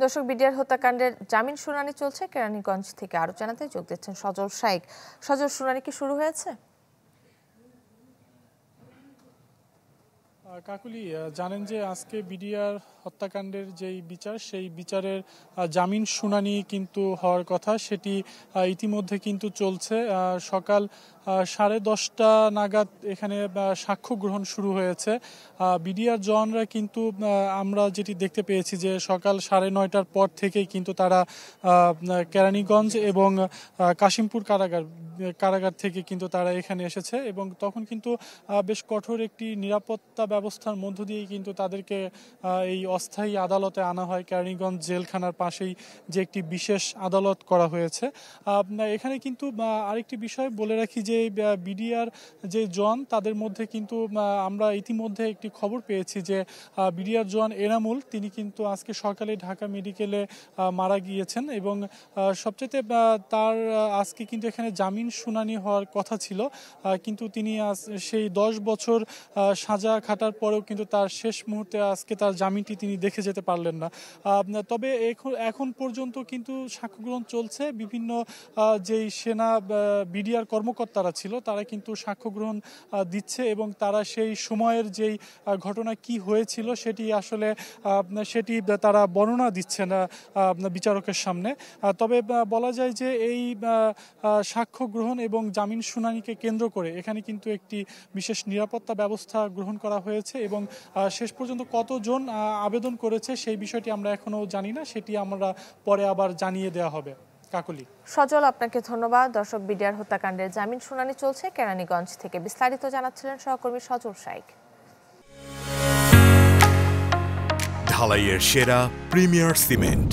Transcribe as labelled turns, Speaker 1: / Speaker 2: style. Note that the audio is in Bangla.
Speaker 1: দর্শক, বিডিআর হত্যাকাণ্ডের জামিন শুনানি চলছে। কেরানীগঞ্জ থেকে আরো জানাতে যোগ দিচ্ছেন সজল শাইক। সজল, শুনানি কি শুরু হয়েছে?
Speaker 2: কাকুলি, জানেন যে আজকে বিডিআর হত্যাকাণ্ডের যেই বিচার, সেই বিচারের জামিন শুনানি কিন্তু হওয়ার কথা, সেটি ইতিমধ্যে কিন্তু চলছে। সকাল 10:30 নাগাদ এখানে সাক্ষ্য গ্রহণ শুরু হয়েছে। বিডিআর জওয়ানরা কিন্তু আমরা যেটি দেখতে পেয়েছি যে সকাল 9:30টার পর থেকেই কিন্তু তারা কেরানীগঞ্জ এবং কাশিমপুর কারাগার থেকে কিন্তু তারা এখানে এসেছে এবং তখন কিন্তু বেশ কঠোর একটি নিরাপত্তা ব্যবস্থার মধ্য দিয়েই কিন্তু তাদেরকে এই অস্থায়ী আদালতে আনা হয়। কেরানীগঞ্জ জেলখানার পাশেই যে একটি বিশেষ আদালত করা হয়েছে। এখানে কিন্তু আরেকটি বিষয় বলে রাখি যে বিডিআর যে জওয়ান, তাদের মধ্যে কিন্তু আমরা ইতিমধ্যে একটি খবর পেয়েছি যে বিডিআর জওয়ান এনামুল, তিনি কিন্তু আজকে সকালে ঢাকা মেডিকেলে মারা গিয়েছেন এবং সবচেয়ে তার আজকে কিন্তু এখানে জামিন শুনানি হওয়ার কথা ছিল, কিন্তু তিনি সেই 10 বছর সাজা খাটার পরেও কিন্তু তার শেষ মুহূর্তে আজকে তার জামিনটি তিনি দেখে যেতে পারলেন না। তবে এখন পর্যন্ত কিন্তু সাক্ষ্য গ্রহণ চলছে। বিভিন্ন যেই সেনা বিডিআর কর্মকর্তারা ছিল, তারা কিন্তু সাক্ষ্য গ্রহণ দিচ্ছে এবং তারা সেই সময়ের যেই ঘটনা কি হয়েছিল সেটি তারা বর্ণনা দিচ্ছে না বিচারকের সামনে। তবে বলা যায় যে এই সাক্ষ্য গ্রহণ এবং জামিন শুনানিকে কেন্দ্র করে এখানে কিন্তু একটি বিশেষ নিরাপত্তা ব্যবস্থা গ্রহণ করা হয়েছে এবং শেষ পর্যন্ত কতজন আবেদন করেছে সেই বিষয়টি আমরা এখনো জানি না, সেটি আমরা পরে আবার জানিয়ে দেওয়া হবে। কাকলি।
Speaker 1: সজল, আপনাকে ধন্যবাদ। দর্শক, বিডিআর হত্যাকাণ্ডের জামিন শুনানি চলছে। কেরানীগঞ্জ থেকে বিস্তারিত জানাচ্ছিলেন সহকর্মী সজল শাইক।
Speaker 3: ঢালাইয়ের সেরা প্রিমিয়ার সিমেন্ট।